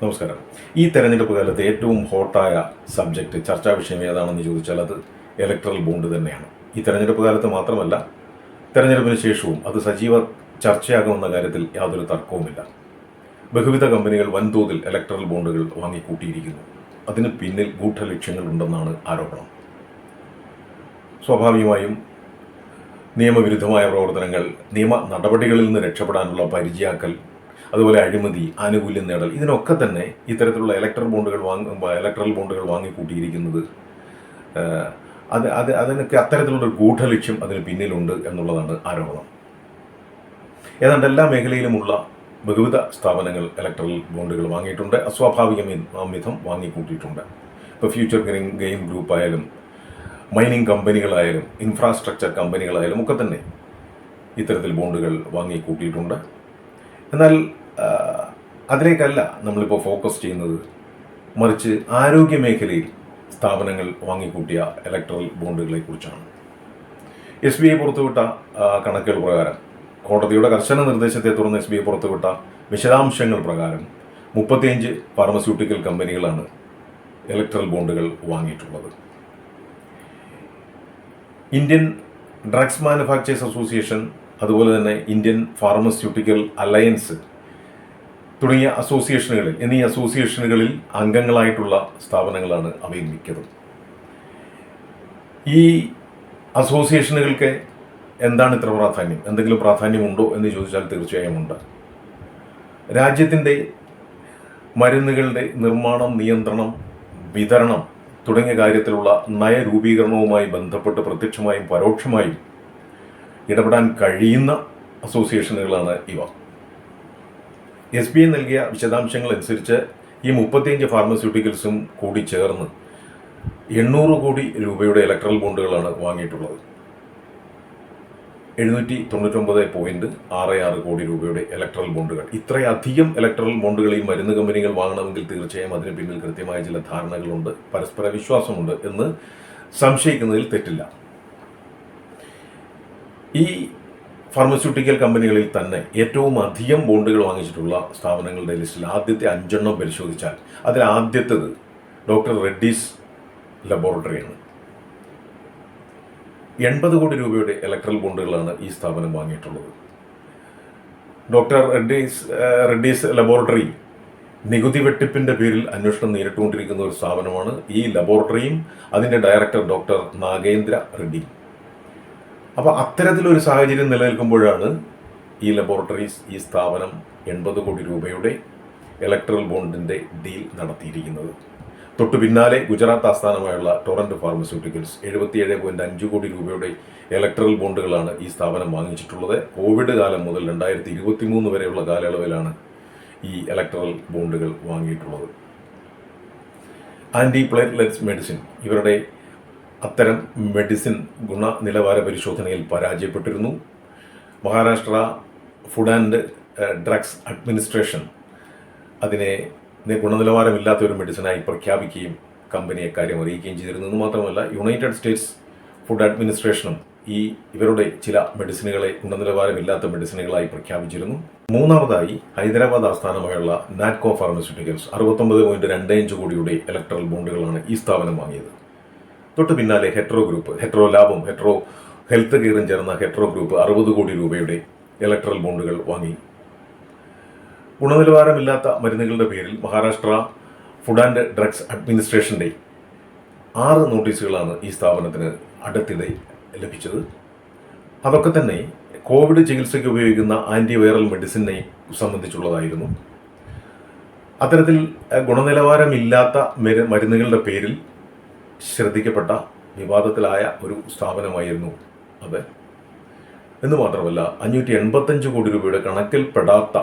നമസ്കാരം. ഈ തെരഞ്ഞെടുപ്പ് കാലത്ത് ഏറ്റവും ഹോട്ടായ സബ്ജക്റ്റ്, ചർച്ചാ വിഷയം ഏതാണെന്ന് ചോദിച്ചാൽ അത് ഇലക്ട്രൽ ബോണ്ട് തന്നെയാണ്. ഈ തെരഞ്ഞെടുപ്പ് കാലത്ത് മാത്രമല്ല, തെരഞ്ഞെടുപ്പിന് ശേഷവും അത് സജീവ ചർച്ചയാകുമെന്ന കാര്യത്തിൽ യാതൊരു തർക്കവുമില്ല. ബഹുവിധ കമ്പനികൾ വൻതോതിൽ ഇലക്ട്രൽ ബോണ്ടുകൾ വാങ്ങിക്കൂട്ടിയിരിക്കുന്നു. അതിന് പിന്നിൽ ഗൂഢലക്ഷ്യങ്ങളുണ്ടെന്നാണ് ആരോപണം. സ്വാഭാവികമായും നിയമവിരുദ്ധമായ പ്രവർത്തനങ്ങൾ, നിയമ നടപടികളിൽ നിന്ന് രക്ഷപ്പെടാനുള്ള പരിചയാക്കൽ, അതുപോലെ അഴിമതി, ആനുകൂല്യം നേടൽ, ഇതിനൊക്കെ തന്നെ ഇത്തരത്തിലുള്ള ഇലക്ട്രൽ ബോണ്ടുകൾ വാങ്ങിക്കൂട്ടിയിരിക്കുന്നത് അതിനൊക്കെ അത്തരത്തിലുള്ളൊരു ഗൂഢലക്ഷ്യം അതിന് പിന്നിലുണ്ട് എന്നുള്ളതാണ് ആരോപണം. ഏതാണ്ട് എല്ലാ മേഖലയിലുമുള്ള ബഹുവിധ സ്ഥാപനങ്ങൾ ഇലക്ട്രൽ ബോണ്ടുകൾ വാങ്ങിയിട്ടുണ്ട്, അസ്വാഭാവികം വാങ്ങിക്കൂട്ടിയിട്ടുണ്ട്. ഇപ്പോൾ ഫ്യൂച്ചർ ഗെയിം ഗ്രൂപ്പ് ആയാലും, മൈനിങ് കമ്പനികളായാലും, ഇൻഫ്രാസ്ട്രക്ചർ കമ്പനികളായാലും ഒക്കെ തന്നെ ഇത്തരത്തിൽ ബോണ്ടുകൾ വാങ്ങിക്കൂട്ടിയിട്ടുണ്ട്. എന്നാൽ അതിലേക്കല്ല നമ്മളിപ്പോൾ ഫോക്കസ് ചെയ്യുന്നത്, മറിച്ച് ആരോഗ്യ മേഖലയിൽ സ്ഥാപനങ്ങൾ വാങ്ങിക്കൂട്ടിയ ഇലക്ട്രൽ ബോണ്ടുകളെ കുറിച്ചാണ്. SBI പുറത്തുവിട്ട കണക്കുകൾ പ്രകാരം, കോടതിയുടെ കർശന നിർദ്ദേശത്തെ തുടർന്ന് SBI പുറത്തുവിട്ട വിശദാംശങ്ങൾ പ്രകാരം 35 ഫാർമസ്യൂട്ടിക്കൽ കമ്പനികളാണ് ഇലക്ട്രൽ ബോണ്ടുകൾ വാങ്ങിയിട്ടുള്ളത്. ഇന്ത്യൻ ഡ്രഗ്സ് മാനുഫാക്ചേഴ്സ് അസോസിയേഷൻ, അതുപോലെ തന്നെ ഇന്ത്യൻ ഫാർമസ്യൂട്ടിക്കൽ അലയൻസ് തുടങ്ങിയ അസോസിയേഷനുകളിൽ അംഗങ്ങളായിട്ടുള്ള സ്ഥാപനങ്ങളാണ് അവയിൽ മിക്കതും. ഈ അസോസിയേഷനുകൾക്ക് എന്താണ് ഇത്ര പ്രാധാന്യം? എന്തെങ്കിലും പ്രാധാന്യമുണ്ടോ എന്ന് ചോദിച്ചാൽ തീർച്ചയായും ഉണ്ട്. രാജ്യത്തിൻ്റെ മരുന്നുകളുടെ നിർമ്മാണം, നിയന്ത്രണം, വിതരണം തുടങ്ങിയ കാര്യത്തിലുള്ള നയരൂപീകരണവുമായി ബന്ധപ്പെട്ട് പ്രത്യക്ഷമായും പരോക്ഷമായും ഇടപെടാൻ കഴിയുന്ന അസോസിയേഷനുകളാണ് ഇവ. SBI നൽകിയ വിശദാംശങ്ങൾ അനുസരിച്ച് ഈ 35 ഫാർമസ്യൂട്ടിക്കൽസും കൂടി ചേർന്ന് 800 കോടി രൂപയുടെ ഇലക്ട്രൽ ബോണ്ടുകളാണ് വാങ്ങിയിട്ടുള്ളത്. 799.66 കോടി രൂപയുടെ ഇലക്ട്രൽ ബോണ്ടുകൾ. ഇത്രയധികം ഇലക്ട്രൽ ബോണ്ടുകൾ ഈ മരുന്ന് കമ്പനികൾ വാങ്ങണമെങ്കിൽ തീർച്ചയായും അതിന് പിന്നിൽ കൃത്യമായ ചില ധാരണകളുണ്ട്, പരസ്പര വിശ്വാസമുണ്ട് എന്ന് സംശയിക്കുന്നതിൽ തെറ്റില്ല. ഈ ഫാർമസ്യൂട്ടിക്കൽ കമ്പനികളിൽ തന്നെ ഏറ്റവും അധികം ബോണ്ടുകൾ വാങ്ങിച്ചിട്ടുള്ള സ്ഥാപനങ്ങളുടെ ലിസ്റ്റിൽ ആദ്യത്തെ 5 പരിശോധിച്ചാൽ അതിൽ ആദ്യത്തേത് ഡോക്ടർ റെഡ്ഡീസ് ലബോറട്ടറിയാണ്. 80 കോടി രൂപയുടെ ഇലക്ട്രൽ ബോണ്ടുകളാണ് ഈ സ്ഥാപനം വാങ്ങിയിട്ടുള്ളത്. ഡോക്ടർ റെഡ്ഡീസ് ലബോറട്ടറി നികുതി വെട്ടിപ്പിന്റെ പേരിൽ അന്വേഷണം നേരിട്ടുകൊണ്ടിരിക്കുന്ന ഒരു സ്ഥാപനമാണ്. ഈ ലബോറട്ടറിയും അതിൻ്റെ ഡയറക്ടർ ഡോക്ടർ നാഗേന്ദ്ര റെഡ്ഡി. അപ്പോൾ അത്തരത്തിലൊരു സാഹചര്യം നിലനിൽക്കുമ്പോഴാണ് ഈ സ്ഥാപനം 80 കോടി രൂപയുടെ ഇലക്ട്രൽ ബോണ്ടിൻ്റെ ഡീൽ നടത്തിയിരിക്കുന്നത്. തൊട്ടു പിന്നാലെ ഗുജറാത്ത് ആസ്ഥാനമായുള്ള ടൊറന്റ് ഫാർമസ്യൂട്ടിക്കൽസ് 77.5 കോടി രൂപയുടെ ഇലക്ട്രൽ ബോണ്ടുകളാണ് ഈ സ്ഥാപനം വാങ്ങിച്ചിട്ടുള്ളത്. കോവിഡ് കാലം മുതൽ 2023 വരെയുള്ള കാലയളവിലാണ് ഈ ഇലക്ട്രൽ ബോണ്ടുകൾ വാങ്ങിയിട്ടുള്ളത്. ആൻറ്റി പ്ലേറ്റ്ലെറ്റ്സ് മെഡിസിൻ, ഇവരുടെ അത്തരം മെഡിസിൻ ഗുണനിലവാര പരിശോധനയിൽ പരാജയപ്പെട്ടിരുന്നു. Maharashtra food and drugs administration അതിനെ ഗുണനിലവാരമില്ലാത്ത ഒരു മെഡിസിനായി പ്രഖ്യാപിക്കുകയും കമ്പനി അക്കാര്യം അറിയിക്കുകയും ചെയ്തിരുന്നു. എന്ന് മാത്രമല്ല, യുണൈറ്റഡ് സ്റ്റേറ്റ്സ് ഫുഡ് അഡ്മിനിസ്ട്രേഷനും ഇവരുടെ ചില മെഡിസിനുകളെ ഗുണനിലവാരമില്ലാത്ത മെഡിസിനുകളായി പ്രഖ്യാപിച്ചിരുന്നു. മൂന്നാമതായി ഹൈദരാബാദ് ആസ്ഥാനമായുള്ള നാറ്റ്കോ ഫാർമസ്യൂട്ടിക്കൽസ് 69.25 കോടിയുടെ ഇലക്ട്രൽ ബോണ്ടുകളാണ് ഈ സ്ഥാപനം വാങ്ങിയത്. തൊട്ട് പിന്നാലെ ഹെട്രോ ലാബും ഹെട്രോ ഹെൽത്ത് കെയറും ചേർന്ന ഹെട്രോ ഗ്രൂപ്പ് 60 കോടി രൂപയുടെ ഇലക്ട്രൽ ബോണ്ടുകൾ വാങ്ങി. ഗുണനിലവാരമില്ലാത്ത മരുന്നുകളുടെ പേരിൽ മഹാരാഷ്ട്ര ഫുഡ് ആൻഡ് ഡ്രഗ്സ് അഡ്മിനിസ്ട്രേഷൻ്റെ 6 നോട്ടീസുകളാണ് ഈ സ്ഥാപനത്തിന് അടുത്തിടെ ലഭിച്ചത്. അതൊക്കെ തന്നെ കോവിഡ് ചികിത്സയ്ക്ക് ഉപയോഗിക്കുന്ന ആൻറ്റിവൈറൽ മെഡിസിനെ സംബന്ധിച്ചുള്ളതായിരുന്നു. അത്തരത്തിൽ ഗുണനിലവാരമില്ലാത്ത മരുന്നുകളുടെ പേരിൽ ശ്രദ്ധിക്കപ്പെട്ട വിവാദത്തിലായ ഒരു സ്ഥാപനമായിരുന്നു അത്. എന്ന് മാത്രമല്ല, 585 കോടി രൂപയുടെ കണക്കിൽപ്പെടാത്ത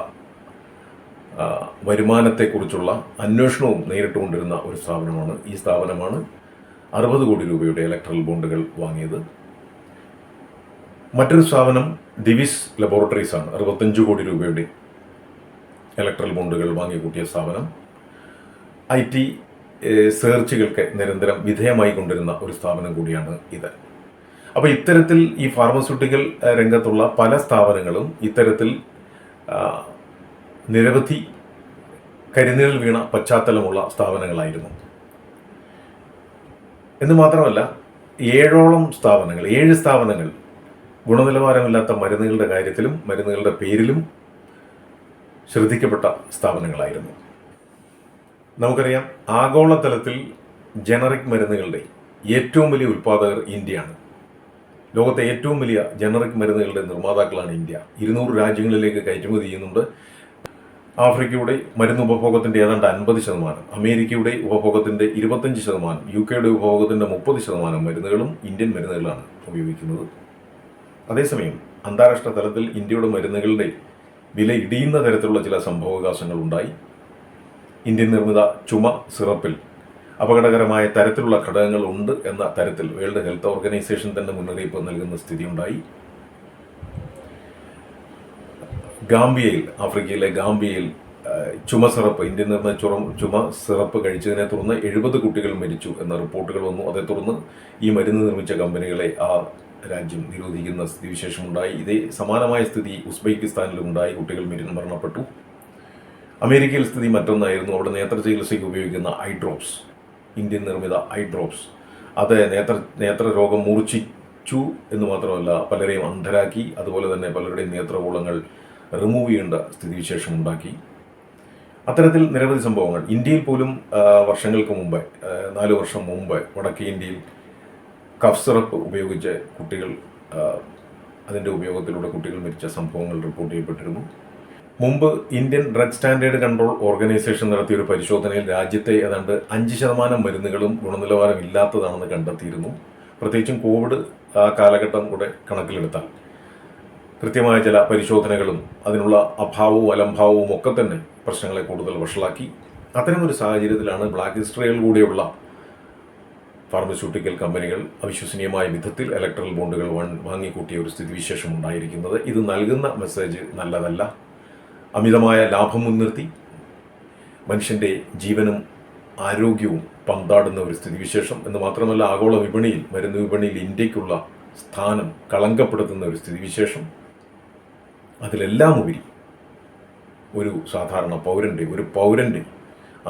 വരുമാനത്തെക്കുറിച്ചുള്ള അന്വേഷണവും നേരിട്ടുകൊണ്ടിരുന്ന ഒരു സ്ഥാപനമാണ്. ഈ സ്ഥാപനമാണ് 60 കോടി രൂപയുടെ ഇലക്ട്രൽ ബോണ്ടുകൾ വാങ്ങിയത്. മറ്റൊരു സ്ഥാപനം ദിവിസ് ലബോറട്ടറീസ് ആണ്. 65 കോടി രൂപയുടെ ഇലക്ട്രൽ ബോണ്ടുകൾ വാങ്ങിക്കൂട്ടിയ സ്ഥാപനം. IT സെർച്ചുകൾക്ക് നിരന്തരം വിധേയമായി കൊണ്ടിരുന്ന ഒരു സ്ഥാപനം കൂടിയാണ് ഇത്. അപ്പോൾ ഇത്തരത്തിൽ ഈ ഫാർമസ്യൂട്ടിക്കൽ രംഗത്തുള്ള പല സ്ഥാപനങ്ങളും ഇത്തരത്തിൽ നിരവധി കരിനിഴൽ വീണ പശ്ചാത്തലമുള്ള സ്ഥാപനങ്ങളായിരുന്നു. എന്ന് മാത്രമല്ല 7 സ്ഥാപനങ്ങൾ ഗുണനിലവാരമില്ലാത്ത മരുന്നുകളുടെ കാര്യത്തിലും മരുന്നുകളുടെ പേരിലും ശ്രദ്ധിക്കപ്പെട്ട സ്ഥാപനങ്ങളായിരുന്നു. നമുക്കറിയാം, ആഗോളതലത്തിൽ ജനറിക് മരുന്നുകളുടെ ഏറ്റവും വലിയ ഉൽപ്പാദകർ ഇന്ത്യയാണ്. ലോകത്തെ ഏറ്റവും വലിയ ജനറിക് മരുന്നുകളുടെ നിർമ്മാതാക്കളാണ് ഇന്ത്യ. 200 രാജ്യങ്ങളിലേക്ക് കയറ്റുമതി ചെയ്യുന്നുണ്ട്. ആഫ്രിക്കയുടെ മരുന്ന് ഉപഭോഗത്തിൻ്റെ ഏതാണ്ട് 50%, അമേരിക്കയുടെ ഉപഭോഗത്തിൻ്റെ 25%, UK ഉപഭോഗത്തിൻ്റെ 30% മരുന്നുകളും ഇന്ത്യൻ മരുന്നുകളാണ് ഉപയോഗിക്കുന്നത്. അതേസമയം അന്താരാഷ്ട്ര തലത്തിൽ ഇന്ത്യയുടെ മരുന്നുകളുടെ വില ഇടിയുന്ന തരത്തിലുള്ള ചില സംഭവവികാസങ്ങൾ ഉണ്ടായി. ഇന്ത്യൻ നിർമ്മിത ചുമ സിറപ്പിൽ അപകടകരമായ തരത്തിലുള്ള ഘടകങ്ങൾ ഉണ്ട് എന്ന തരത്തിൽ വേൾഡ് ഹെൽത്ത് ഓർഗനൈസേഷൻ തന്നെ മുന്നറിയിപ്പ് നൽകുന്ന സ്ഥിതിയുണ്ടായി. ആഫ്രിക്കയിലെ ഗാംബിയയിൽ ചുമ സിറപ്പ്, ഇന്ത്യൻ നിർമ്മിത ചുമ സിറപ്പ് കഴിച്ചതിനെ തുടർന്ന് 70 കുട്ടികൾ മരിച്ചു എന്ന റിപ്പോർട്ടുകൾ വന്നു. അതേ തുടർന്ന് ഈ മരുന്ന് നിർമ്മിച്ച കമ്പനികളെ ആ രാജ്യം നിരോധിക്കുന്ന സ്ഥിതിവിശേഷമുണ്ടായി. ഇതേ സമാനമായ സ്ഥിതി ഉസ്ബെക്കിസ്ഥാനിലുണ്ടായി. കുട്ടികൾ മരണപ്പെട്ടു. അമേരിക്കയിൽ സ്ഥിതി മറ്റൊന്നായിരുന്നു. അവിടെ നേത്ര ചികിത്സയ്ക്ക് ഉപയോഗിക്കുന്ന ഐ ഡ്രോപ്സ്, ഇന്ത്യൻ നിർമ്മിത ഐ ഡ്രോപ്സ്, അത് നേത്രരോഗം മൂർച്ഛിച്ചു എന്ന് മാത്രമല്ല പലരെയും അന്ധരാക്കി. അതുപോലെ തന്നെ പലരുടെയും നേത്രഗോളങ്ങൾ റിമൂവ് ചെയ്യേണ്ട സ്ഥിതിവിശേഷം ഉണ്ടാക്കി. അത്തരത്തിൽ നിരവധി സംഭവങ്ങൾ ഇന്ത്യയിൽ പോലും വർഷങ്ങൾക്ക് മുമ്പ്, 4 വർഷം മുമ്പ് വടക്കേ ഇന്ത്യയിൽ കഫ് സിറപ്പ് ഉപയോഗിച്ച് കുട്ടികൾ, അതിൻ്റെ ഉപയോഗത്തിലൂടെ കുട്ടികൾ മരിച്ച സംഭവങ്ങൾ റിപ്പോർട്ട് ചെയ്യപ്പെട്ടിരുന്നു. മുമ്പ് Indian drug standard control organization നടത്തിയൊരു പരിശോധനയിൽ രാജ്യത്തെ ഏതാണ്ട് 5% മരുന്നുകളും ഗുണനിലവാരം ഇല്ലാത്തതാണെന്ന് കണ്ടെത്തിയിരുന്നു. പ്രത്യേകിച്ചും കോവിഡ് ആ കാലഘട്ടം കൂടെ കണക്കിലെടുത്താൽ കൃത്യമായ ചില പരിശോധനകളും അതിനുള്ള അഭാവവും അലംഭാവവും ഒക്കെ തന്നെ പ്രശ്നങ്ങളെ കൂടുതൽ വഷളാക്കി. അത്തരമൊരു സാഹചര്യത്തിലാണ് ബ്ലാക്ക് ഹിസ്റ്ററികൾ കൂടിയുള്ള ഫാർമസ്യൂട്ടിക്കൽ കമ്പനികൾ അവിശ്വസനീയമായ വിധത്തിൽ ഇലക്ട്രൽ ബോണ്ടുകൾ വാങ്ങിക്കൂട്ടിയ ഒരു സ്ഥിതിവിശേഷം ഉണ്ടായിരിക്കുന്നത്. ഇത് നൽകുന്ന മെസ്സേജ് നല്ലതല്ല. അമിതമായ ലാഭം മുൻനിർത്തി മനുഷ്യൻ്റെ ജീവനും ആരോഗ്യവും പന്താടുന്ന ഒരു സ്ഥിതിവിശേഷം. എന്ന് മാത്രമല്ല, ആഗോള വിപണിയിൽ, മരുന്ന് വിപണിയിൽ ഇന്ത്യക്കുള്ള സ്ഥാനം കളങ്കപ്പെടുത്തുന്ന ഒരു സ്ഥിതിവിശേഷം. അതിലെല്ലാം ഉപരി ഒരു സാധാരണ പൗരൻ്റെ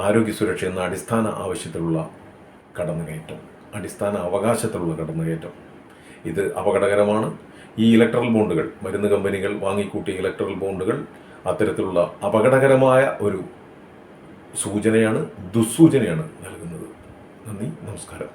ആരോഗ്യ സുരക്ഷ എന്ന അടിസ്ഥാന ആവശ്യത്തിലുള്ള കടന്നുകയറ്റം, അടിസ്ഥാന അവകാശത്തിലുള്ള കടന്നുകയറ്റം, ഇത് അപകടകരമാണ്. ഈ ഇലക്ട്രൽ ബോണ്ടുകൾ, മരുന്ന് കമ്പനികൾ വാങ്ങിക്കൂട്ടിയ ഇലക്ട്രൽ ബോണ്ടുകൾ അത്തരത്തിലുള്ള അപകടകരമായ ഒരു ദുസ്സൂചനയാണ് നൽകുന്നത്. നന്ദി, നമസ്കാരം.